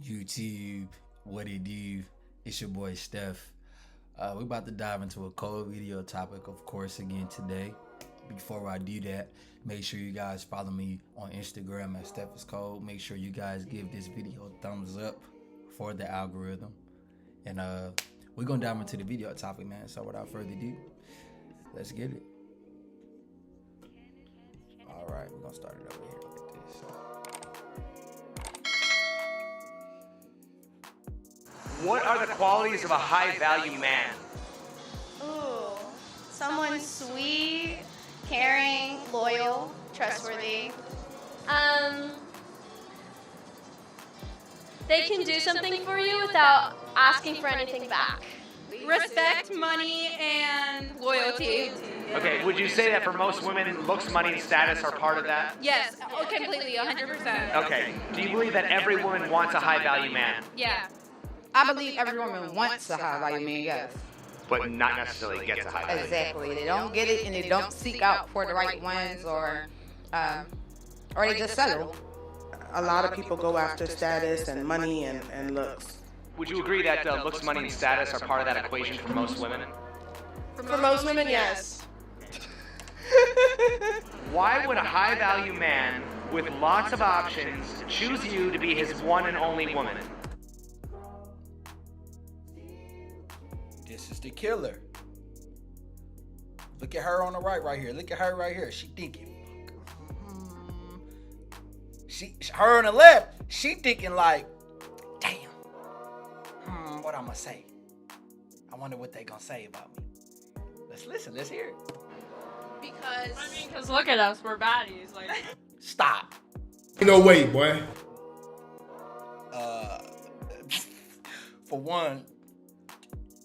YouTube, what it do? It's your boy Steph. We're about to dive into a cold video topic, of course, again today. Before I do that, make sure you guys follow me on Instagram at StephIsCold. Make sure you guys give this video a thumbs up for the algorithm. And we're gonna dive into the video topic, man. So without further ado, let's get it. All right, we're gonna start it over here like this. What are the qualities of a high-value man? Ooh, someone sweet, caring, loyal, trustworthy. They can do something for you without asking for anything back. Respect, money, and loyalty. Okay, would you say that for most women, looks, money, and status are part of that? Yes, completely, 100%. Okay, do you believe that every woman wants a high-value man? Yeah. I believe every woman wants a high value man, yes. But not necessarily gets a high-value man. Exactly. They don't get it and they don't seek out for the right ones or they just settle. A lot of people go after status and money and looks. Would you agree that looks, money, and status are part of that equation for most women? For most women, yes. Why would a high-value man with lots of options choose you to be his one and only woman? This is the killer. Look at her on the right here. Look at her right here. She thinking. Her on the left, she thinking like, damn. What I'm gonna say? I wonder what they gonna say about me. Let's listen. Let's hear it. Because look at us, we're baddies. Like, Stop. No way, boy. For one,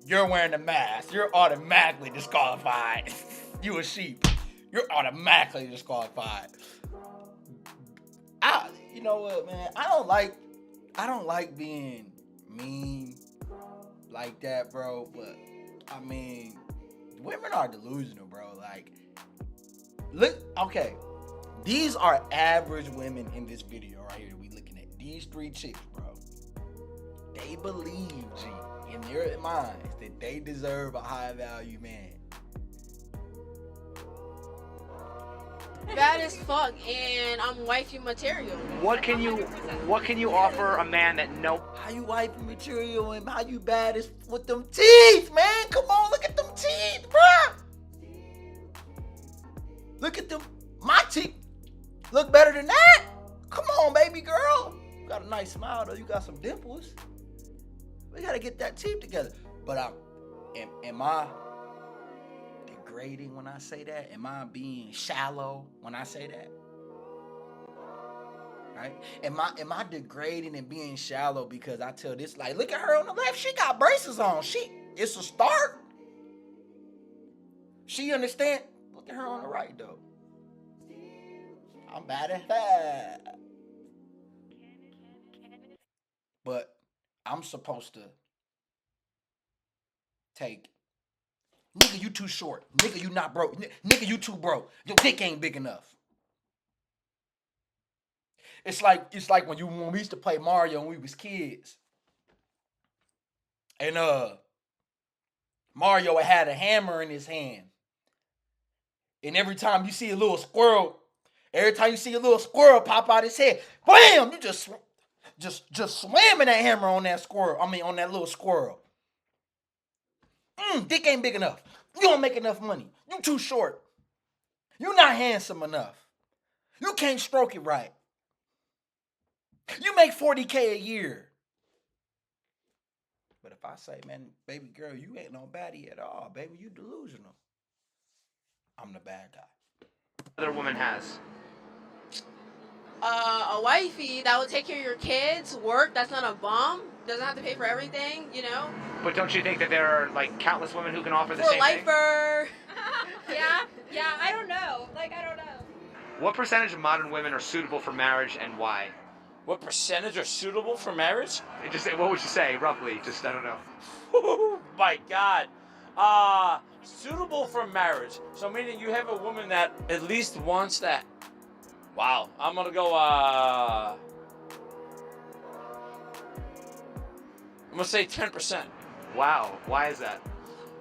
you're wearing a mask. You're automatically disqualified. You a sheep. You're automatically disqualified. You know what, man? I don't like being mean like that, bro. But I mean, women are delusional, bro. Like, look, okay. These are average women in this video right here. We looking at these three chicks, bro. They believe, G, in their minds that they deserve a high value man. Bad as fuck, and I'm wifey material. What can you offer a man that How you wifey material and how you bad is with them teeth, man? Come on, look at them teeth, bro. Look at them. My teeth look better than that. Come on, baby girl. You got a nice smile though. You got some dimples. We gotta get that teeth together. But am I degrading when I say that? Am I being shallow when I say that? Right? Am I degrading and being shallow because I tell this, like, look at her on the left, she got braces on. It's a start. She understand. Look at her on the right though. I'm bad at that. But I'm supposed to take, nigga, you too short. Nigga, you not broke. Nigga, you too broke. Your dick ain't big enough. It's like when we used to play Mario when we was kids. And Mario had a hammer in his hand. And every time you see a little squirrel pop out his head, bam! You just slamming that hammer on that squirrel. On that little squirrel. Dick ain't big enough. You don't make enough money. You too short. You not handsome enough. You can't stroke it right. You make $40K a year. But if I say, man, baby girl, you ain't no baddie at all, baby, you delusional. I'm the bad guy. other woman has? A wifey that will take care of your kids, work, that's not a bum, doesn't have to pay for everything, you know? But don't you think that there are like countless women who can offer the For a same thing? lifer. yeah, I don't know. I don't know. What percentage of modern women are suitable for marriage and why? What percentage are suitable for marriage? Just what would you say, roughly? Just, I don't know. Oh my God. Suitable for marriage. So meaning you have a woman that at least wants that. Wow. I'm gonna go gonna say 10%. Wow. Why is that?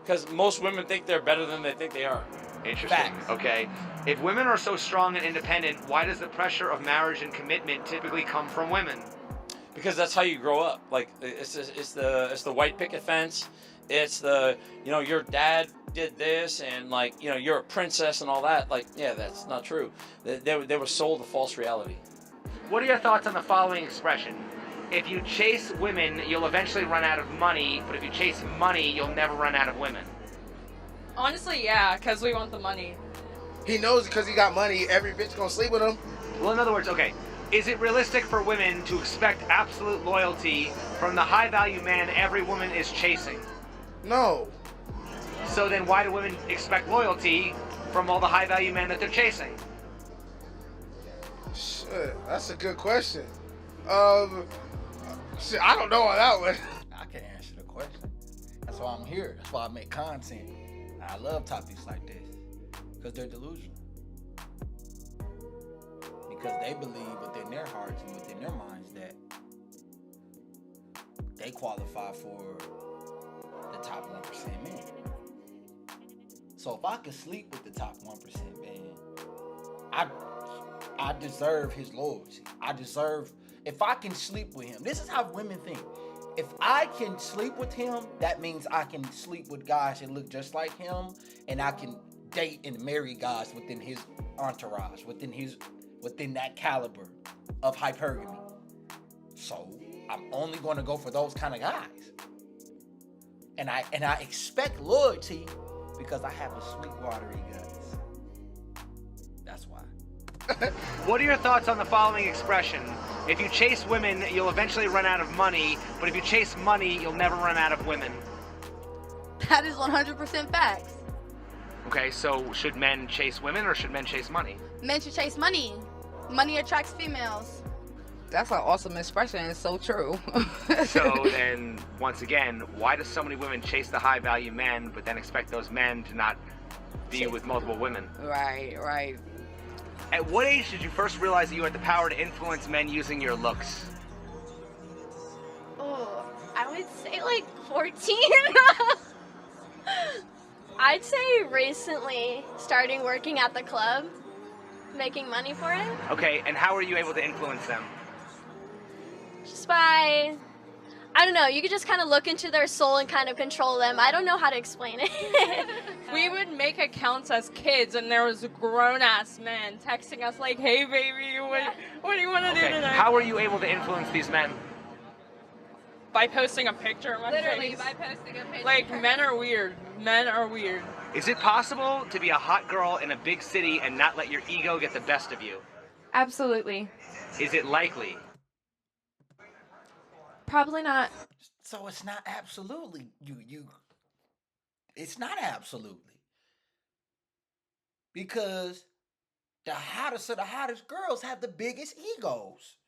Because most women think they're better than they think they are. Interesting. Facts. Okay. If women are so strong and independent, why does the pressure of marriage and commitment typically come from women? Because that's how you grow up. Like it's the white picket fence. It's the your dad did this and like you're a princess and all that. Like that's not true. They were sold a false reality. What are your thoughts on the following expression? If you chase women, you'll eventually run out of money, but if you chase money, you'll never run out of women. Honestly, yeah, because we want the money. He knows because he got money, every bitch gonna sleep with him. Well, in other words, okay, is it realistic for women to expect absolute loyalty from the high-value man every woman is chasing? No. So then why do women expect loyalty from all the high-value men that they're chasing? Shit, that's a good question. Shit, I don't know on that one. I can answer the question. That's why I'm here. That's why I make content. I love topics like this because they're delusional. Because they believe within their hearts and within their minds that they qualify for the top 1% man. So if I could sleep with the top 1% man, I deserve his loyalty. If I can sleep with him, this is how women think. If I can sleep with him, that means I can sleep with guys that look just like him, and I can date and marry guys within his entourage, within that caliber of hypergamy. So I'm only going to go for those kind of guys. And I expect loyalty because I have a sweet watery guts. That's why. What are your thoughts on the following expression? If you chase women, you'll eventually run out of money, but if you chase money, you'll never run out of women. That is 100% facts. Okay, so should men chase women or should men chase money? Men should chase money. Money attracts females. That's an awesome expression. It's so true. So then, once again, why do so many women chase the high-value men, but then expect those men to not be with multiple women? Right. At what age did you first realize that you had the power to influence men using your looks? Oh, I would say like 14. I'd say recently, starting working at the club, making money for it. Okay, and how were you able to influence them? Just by, I don't know, you could just kind of look into their soul and kind of control them. I don't know how to explain it. We would make accounts as kids, and there was grown-ass men texting us like, "Hey, baby, what do you want to do tonight?" How were you able to influence these men? By posting a picture of my Literally, face. by posting a picture. Like, men are weird. Men are weird. Is it possible to be a hot girl in a big city and not let your ego get the best of you? Absolutely. Is it likely? Probably not. So it's not absolutely it's not absolutely. Because the hottest of the hottest girls have the biggest egos.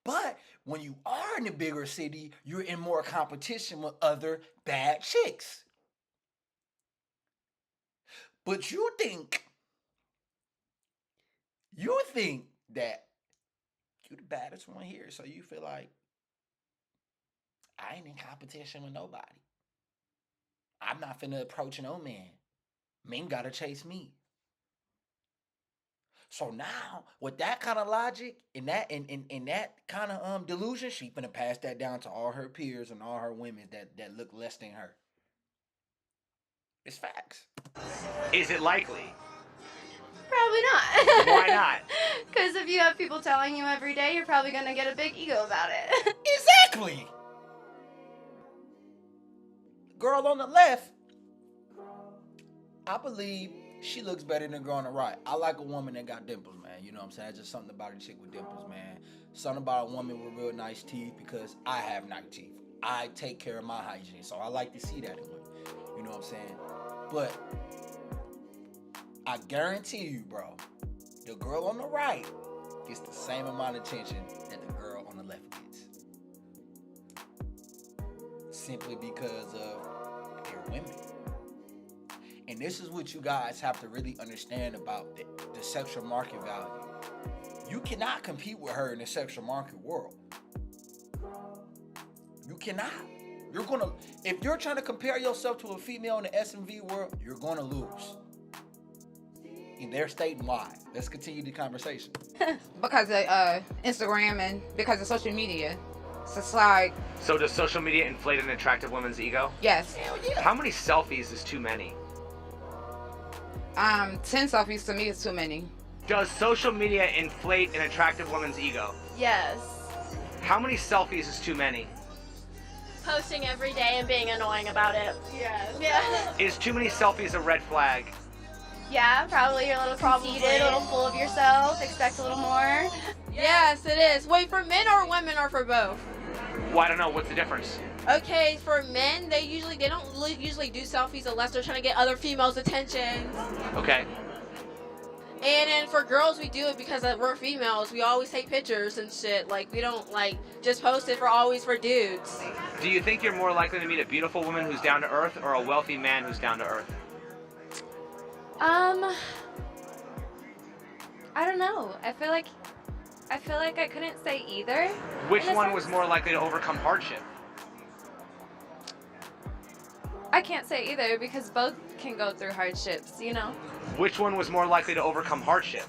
But when you are in a bigger city, you're in more competition with other bad chicks. But you think that you're the baddest one here, so you feel like I ain't in competition with nobody. I'm not finna approach no man. Men gotta chase me. So now, with that kind of logic and that kind of delusion, she finna pass that down to all her peers and all her women that look less than her. It's facts. Is it likely? Probably not. Why not? Because if you have people telling you every day, you're probably going to get a big ego about it. Exactly. Girl on the left, I believe she looks better than the girl on the right. I like a woman that got dimples, man. You know what I'm saying? It's just something about a chick with dimples, man. Something about a woman with real nice teeth because I have nice teeth. I take care of my hygiene, so I like to see that in women. You know what I'm saying? But I guarantee you, bro, the girl on the right gets the same amount of attention that the girl on the left gets. Simply because of they're women. And this is what you guys have to really understand about the sexual market value. You cannot compete with her in the sexual market world. You cannot. You're gonna, if you're trying to compare yourself to a female in the SMV world, you're gonna lose. And they're stating why. Let's continue the conversation. Because of Instagram and because of social media. So it's like, So does social media inflate an attractive woman's ego? yes. Hell yeah. How many selfies is too many? 10 selfies to me is too many. Does social media inflate an attractive woman's ego? Yes. How many selfies is too many? Posting every day and being annoying about it. Yes. Yeah. Is too many selfies a red flag? Yeah, probably you're a little conceited, a little full of yourself, expect a little more. Yes, it is. Wait, for men or women or for both? Well, I don't know. What's the difference? Okay, for men, they don't usually do selfies unless they're trying to get other females' attention. Okay. And then for girls, we do it because we're females. We always take pictures and shit. Like, we don't, like, just post it for dudes. Do you think you're more likely to meet a beautiful woman who's down to earth or a wealthy man who's down to earth? I don't know. I feel like I couldn't say either. Which In a one was sense. more likely to overcome hardship? I can't say either because both can go through hardships, you know. Which one was more likely to overcome hardship?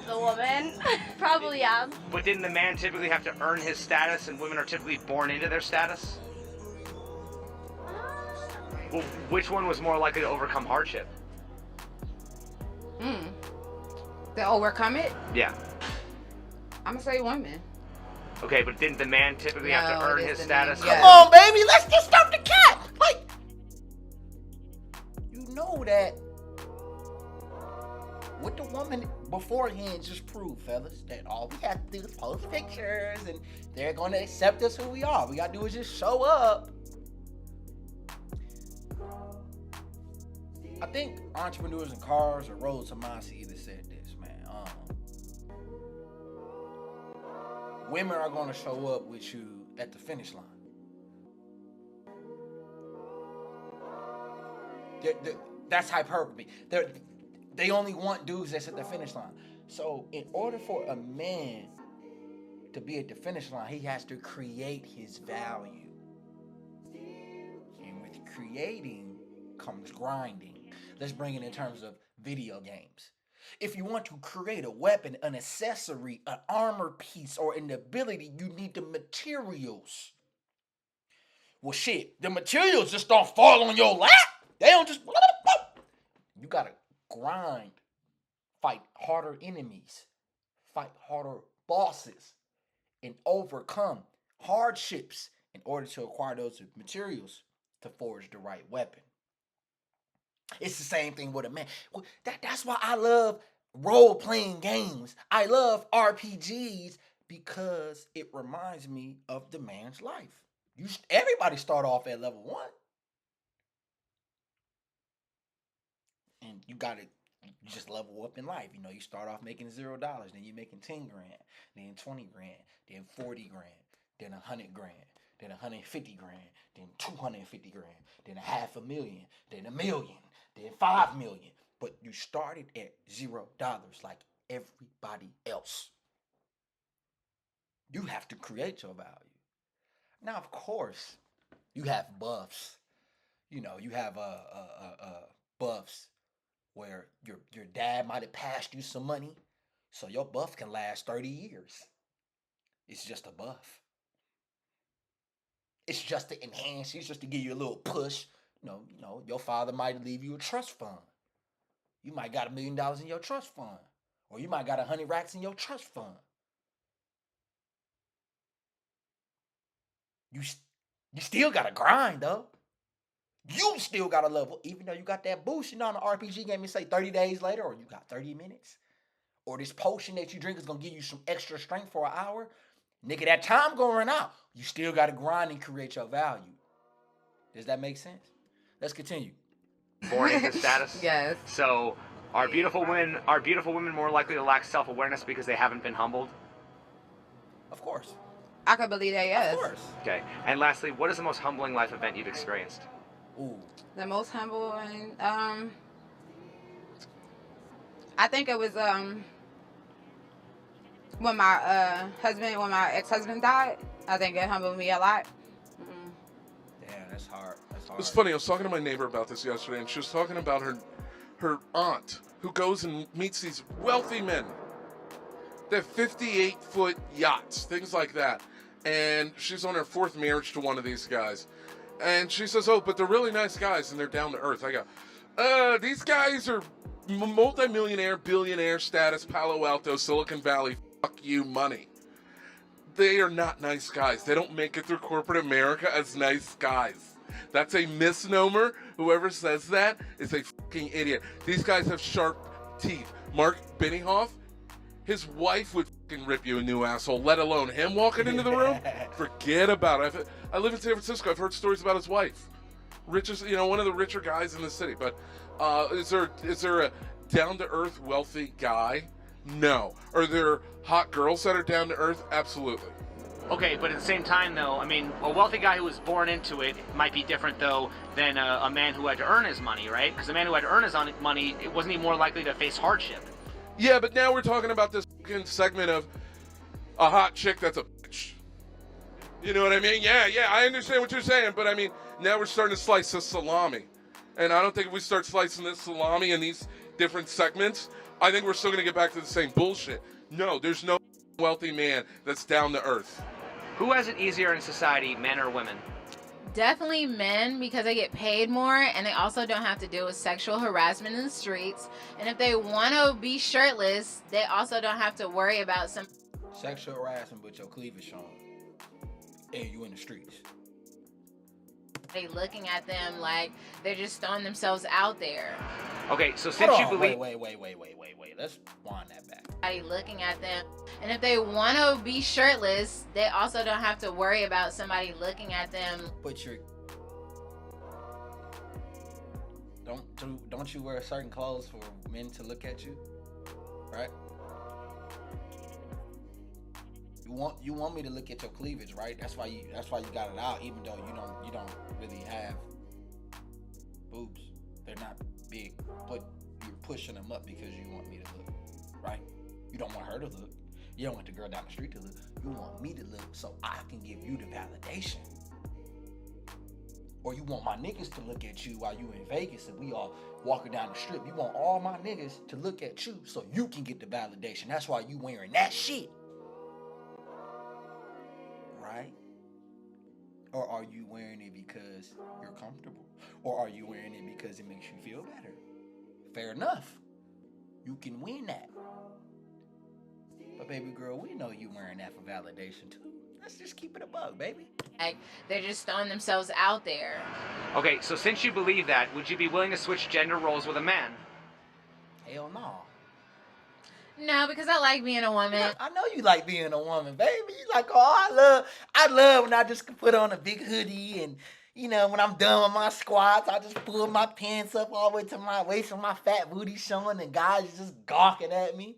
The woman. Probably, yeah. But didn't the man typically have to earn his status and women are typically born into their status? Well, which one was more likely to overcome hardship? To overcome it, Yeah. I'm gonna say women. Okay, but didn't the man typically have No, to earn it is his the man. status? Yeah. Come on, baby, let's just stop the cap. Like, you know that what the woman beforehand just proved, fellas, that all we have to do is post pictures and they're going to accept us who we are. We got to do is just show up. I think Entrepreneurs in Cars or Road to Mindset either said this, man. Women are going to show up with you at the finish line. That's hyperbole. They only want dudes that's at the finish line. So in order for a man to be at the finish line, he has to create his value. And with creating comes grinding. Let's bring it in terms of video games. If you want to create a weapon, an accessory, an armor piece, or an ability, you need the materials. Well, shit, the materials just don't fall on your lap. They don't just... You gotta grind. Fight harder enemies. Fight harder bosses. And overcome hardships in order to acquire those materials to forge the right weapon. It's the same thing with a man. That's why I love role-playing games. I love RPGs because it reminds me of the man's life. Everybody start off at level 1. And you just level up in life. You know, you start off making $0, then you're making 10 grand, then 20 grand, then 40 grand, then 100 grand, then 150 grand, then 250 grand, then $500,000, then $1 million, then 5 million. But you started at $0 like everybody else. You have to create your value. Now, of course, you have buffs. You know, you have buffs where your dad might have passed you some money, so your buff can last 30 years. It's just a buff. It's just to enhance you, it's just to give you a little push. You know, your father might leave you a trust fund. You might got $1 million in your trust fund, or you might got 100 racks in your trust fund. You still gotta grind though. You still gotta level, even though you got that boost. You know, in the RPG game, you say 30 days later, or you got 30 minutes, or this potion that you drink is gonna give you some extra strength for an hour. Nigga, that time gonna run out. You still gotta grind and create your value. Does that make sense? Let's continue. Born into status? Yes. So are beautiful women more likely to lack self-awareness because they haven't been humbled? Of course. I could believe that, yes. Of course. Okay. And lastly, what is the most humbling life event you've experienced? Ooh. The most humble one, I think it was when my ex-husband died. I think it humbled me a lot. Damn, that's hard. That's hard. It's funny. I was talking to my neighbor about this yesterday, and she was talking about her aunt who goes and meets these wealthy men. They have 58-foot yachts, things like that. And she's on her 4th marriage to one of these guys. And she says, oh, but they're really nice guys, and they're down to earth. I go, these guys are multi-millionaire, billionaire status, Palo Alto, Silicon Valley, fuck you money. They are not nice guys. They don't make it through corporate America as nice guys. That's a misnomer. Whoever says that is a fucking idiot. These guys have sharp teeth. Mark Benioff, his wife would fucking rip you a new asshole, let alone him walking into the room. Forget about it. I live in San Francisco. I've heard stories about his wife. Richest, one of the richer guys in the city. But is there a down-to-earth wealthy guy? No. Are there hot girls that are down to earth? Absolutely. Okay, but at the same time, though, I mean, a wealthy guy who was born into it might be different, though, than a man who had to earn his money, right? Because a man who had to earn his money, wasn't he more likely to face hardship? Yeah, but now we're talking about this segment of a hot chick that's a bitch. You know what I mean? Yeah, I understand what you're saying, but I mean, now we're starting to slice the salami. And I don't think if we start slicing this salami in these different segments, I think we're still going to get back to the same bullshit. No, there's no wealthy man that's down to earth. Who has it easier in society, men or women? Definitely men, because they get paid more and they also don't have to deal with sexual harassment in the streets. And if they want to be shirtless, they also don't have to worry about some sexual harassment, but your cleavage showing, and you in the streets. They looking at them like they're just throwing themselves out there. Okay, so since you believe... Wait. Let's wind that back. Looking at them, and if they want to be shirtless, they also don't have to worry about somebody looking at them. But don't you wear certain clothes for men to look at you, right? You want me to look at your cleavage, right? That's why you got it out, even though you don't really have boobs. They're not big, but you're pushing them up because you want me to look, right? You don't want her to look. You don't want the girl down the street to look. You want me to look so I can give you the validation. Or you want my niggas to look at you while you in Vegas and we all walking down the strip. You want all my niggas to look at you so you can get the validation. That's why you wearing that shit. Right? Or are you wearing it because you're comfortable? Or are you wearing it because it makes you feel better? Fair enough. You can win that. But baby girl, we know you wearing that for validation too. Let's just keep it a bug, baby. Like, they're just throwing themselves out there. Okay, so since you believe that, would you be willing to switch gender roles with a man? Hell no. No, because I like being a woman. I know you like being a woman, baby. You like, oh, I love when I just can put on a big hoodie and, when I'm done with my squats, I just pull my pants up all the way to my waist and my fat booty showing and guys just gawking at me.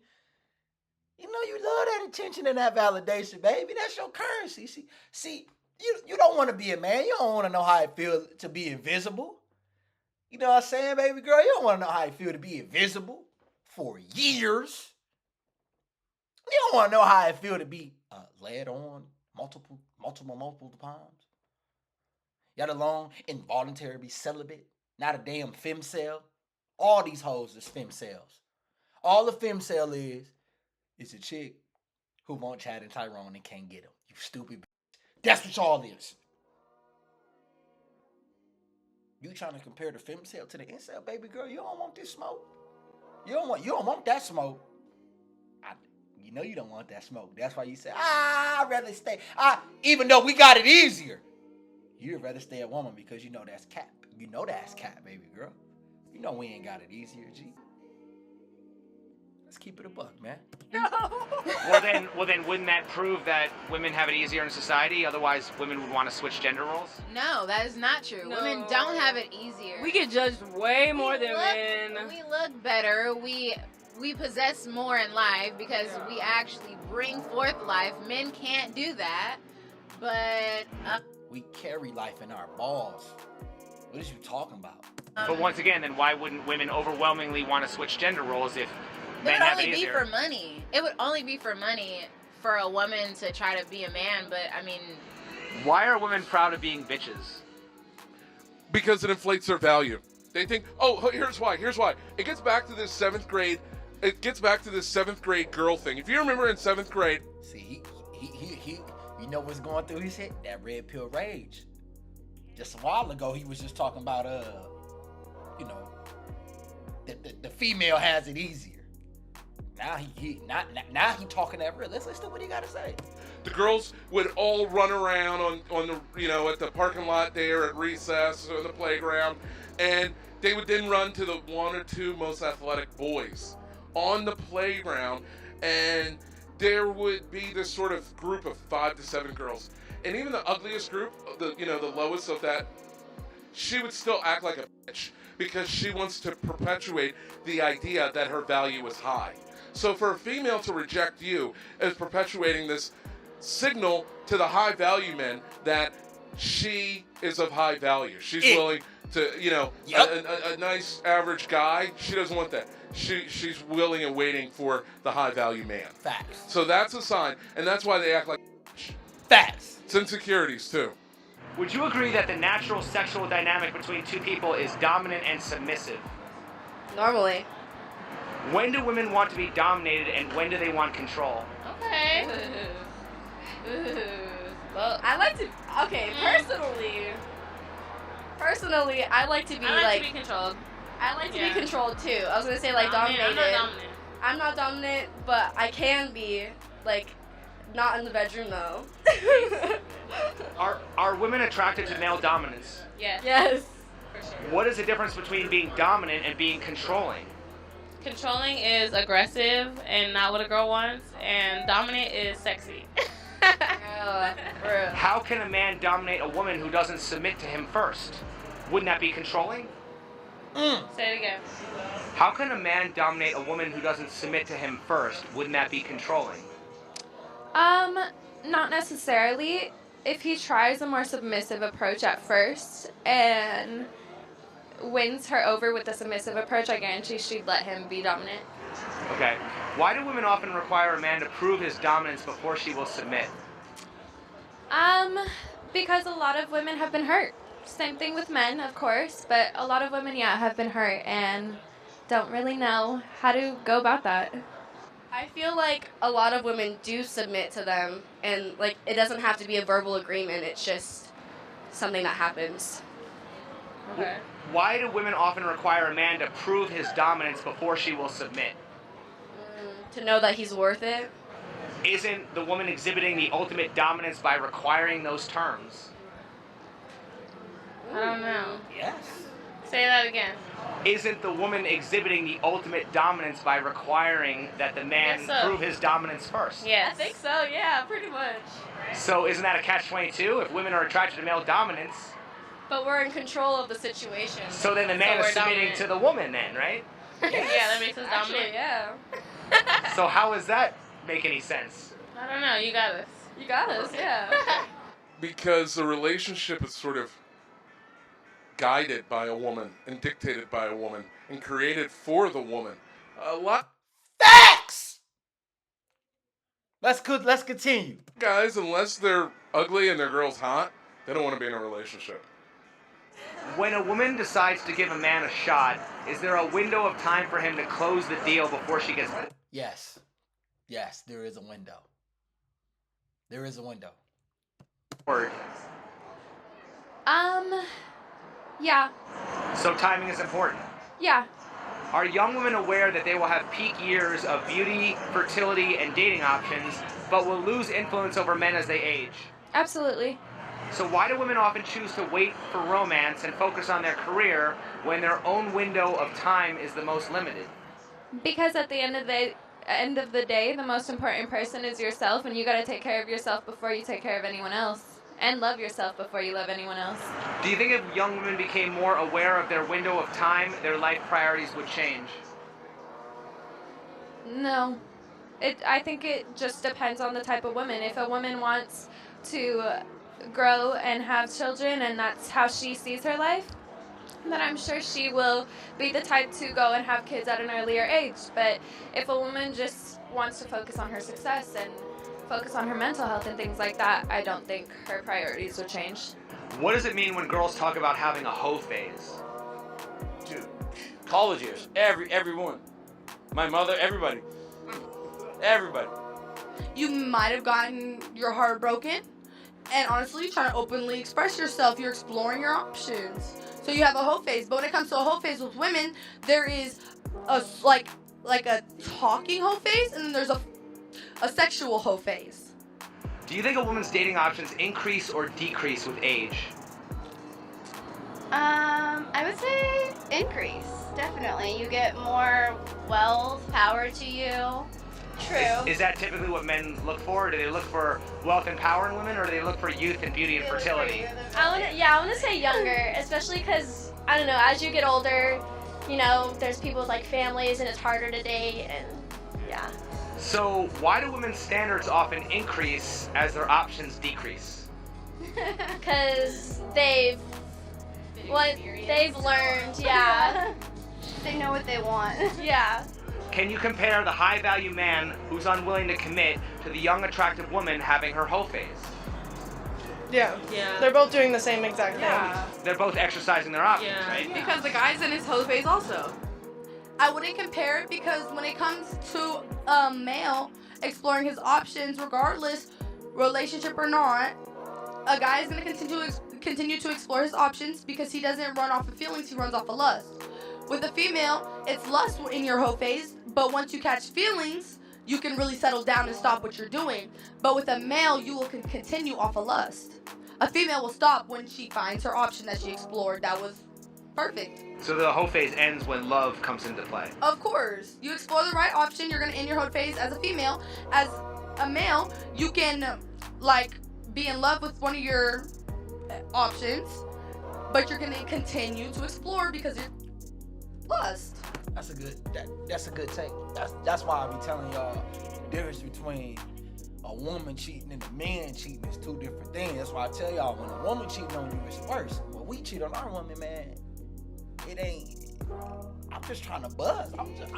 You love that attention and that validation, baby. That's your currency. See, you don't want to be a man. You don't want to know how it feels to be invisible. You know what I'm saying, baby girl? You don't want to know how it feels to be invisible for years. You don't want to know how it feels to be led on multiple times. Yet alone, involuntary be celibate. Not a damn femcel. All these hoes is femcels. All a femcel is a chick who want Chad and Tyrone and can't get him. You stupid bitch. That's what y'all is. You trying to compare the femcel to the incel, baby girl? You don't want this smoke. You don't want that smoke. You don't want that smoke. That's why you say, I'd rather stay. Even though we got it easier, you'd rather stay a woman because you know that's cap. You know that's cap, baby girl. You know we ain't got it easier, G. Let's keep it a buck, man. Well then, wouldn't that prove that women have it easier in society? Otherwise, women would want to switch gender roles? No, that is not true. No. Women don't have it easier. We get judged way more than men. We look better. We possess more in life because we actually bring forth life. Men can't do that. But we carry life in our balls. What is you talking about? But once again, then why wouldn't women overwhelmingly want to switch gender roles if it would only be for money. It would only be for money for a woman to try to be a man, but I mean, Why are women proud of being bitches? Because it inflates their value. They think, oh, here's why. It gets back to this 7th grade. It gets back to this 7th grade girl thing. If you remember in 7th grade. See, he you know what's going through his head? That red pill rage. Just a while ago, he was just talking about, you know, the female has it easier. Now he talking that real. Let's listen to what he got to say. The girls would all run around on the, you know, at the parking lot there at recess or the playground, and they would then run to the 1 or 2 most athletic boys on the playground, and there would be this sort of group of 5 to 7 girls, and even the ugliest group, the lowest of that, she would still act like a bitch because she wants to perpetuate the idea that her value is high. So for a female to reject you is perpetuating this signal to the high value men that she is of high value. She's willing to, you know, a nice average guy, she doesn't want that. She's willing and waiting for the high value man. Facts. So that's a sign, and that's why they act like facts. It's insecurities too. Would you agree that the natural sexual dynamic between two people is dominant and submissive? Normally. When do women want to be dominated and when do they want control? Okay. I like to. Okay, personally, I like to be to be controlled. I like to be controlled too. I was gonna say like dominated. I'm not dominant, but I can be like not in the bedroom though. Are women attracted to male dominance? Yes. Yes. For sure. What is the difference between being dominant and being controlling? Controlling is aggressive and not what a girl wants, and dominant is sexy. How can a man dominate a woman who doesn't submit to him first? Wouldn't that be controlling? Say it again. How can a man dominate a woman who doesn't submit to him first? Wouldn't that be controlling? Not necessarily. If he tries a more submissive approach at first and wins her over with the submissive approach, I guarantee she'd let him be dominant. Okay. Why do women often require a man to prove his dominance before she will submit? Because a lot of women have been hurt. Same thing with men, of course, but a lot of women, have been hurt and don't really know how to go about that. I feel like a lot of women do submit to them, and like it doesn't have to be a verbal agreement. It's just something that happens. Okay. Why do women often require a man to prove his dominance before she will submit? To know that he's worth it. Isn't the woman exhibiting the ultimate dominance by requiring those terms? I don't know. Yes. Say that again. Isn't the woman exhibiting the ultimate dominance by requiring that the man Yes, so. prove his dominance first? Yes. I think so. Yeah, pretty much. So isn't that a catch-22? If women are attracted to male dominance, But we're in control of the situation. so then the man So is we're submitting dominant. to the woman then, right? Yeah, that makes us Actually, dominant. yeah. So how does that make any sense? I don't know. You got us. You got us. Yeah. Because the relationship is sort of guided by a woman and dictated by a woman and created for the woman. A lot Facts. Let's continue. guys, unless they're ugly and their girl's hot, they don't want to be in a relationship. When a woman decides to give a man a shot, is there a window of time for him to close the deal before she gets... Yes. Yes, there is a window. There is a window. Word. Yeah. So timing is important. Yeah. Are young women aware that they will have peak years of beauty, fertility, and dating options, but will lose influence over men as they age? Absolutely. So why do women often choose to wait for romance and focus on their career when their own window of time is the most limited? Because at the end of the day, the most important person is yourself, and you got to take care of yourself before you take care of anyone else, and love yourself before you love anyone else. Do you think if young women became more aware of their window of time, their life priorities would change? No. I think it just depends on the type of woman. If a woman wants to grow and have children and that's how she sees her life, then I'm sure she will be the type to go and have kids at an earlier age. But if a woman just wants to focus on her success and focus on her mental health and things like that, I don't think her priorities would change. What does it mean when girls talk about having a hoe phase? Dude, college years, everyone, my mother, everybody. You might have gotten your heart broken, and honestly, you're trying to openly express yourself. You're exploring your options. So you have a hoe phase. But when it comes to a hoe phase with women, there is a like a talking hoe phase, and then there's a sexual hoe phase. Do you think a woman's dating options increase or decrease with age? I would say increase, definitely. You get more wealth, power to you. True. Is that typically what men look for? Do they look for wealth and power in women, or do they look for youth and beauty and fertility? I want to say younger, especially because, I don't know, as you get older, you know, there's people with like families and it's harder to date, and yeah. So why do women's standards often increase as their options decrease? Because they've learned, yeah. They know what they want. Yeah. Can you compare the high-value man who's unwilling to commit to the young, attractive woman having her hoe phase? Yeah. They're both doing the same exact thing. They're both exercising their options, right? Because the guy's in his hoe phase also. I wouldn't compare it because when it comes to a male exploring his options, regardless, relationship or not, a guy is going to continue to explore his options because he doesn't run off of feelings, he runs off of lust. With a female, it's lust in your hoe phase, but once you catch feelings, you can really settle down and stop what you're doing. But with a male, you will continue off of lust. A female will stop when she finds her option that she explored that was perfect. So the hoe phase ends when love comes into play. Of course. You explore the right option, you're going to end your hoe phase as a female. As a male, you can, be in love with one of your options, but you're going to continue to explore because you're lust. That's a good take. That's why I be telling y'all the difference between a woman cheating and a man cheating is two different things. That's why I tell y'all when a woman cheating on you it's worse. When we cheat on our woman, man, it ain't. I'm just trying to buzz. I'm not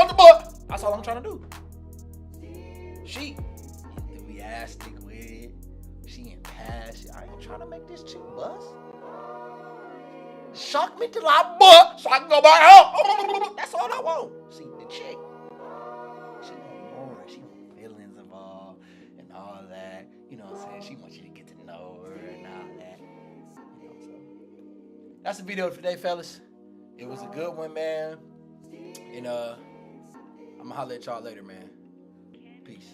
the buzz. That's all I'm trying to do. She enthusiastic with it. She impassioned. I ain't trying to make this chick buzz. Shock me till I butt so I can go back home. That's all I want. See, the chick, she want more. She want feelings involved and all that. You know what I'm saying? She wants you to get to know her and all that. You know, so that's the video for today, fellas. It was a good one, man. And I'm gonna holler at y'all later, man. Peace.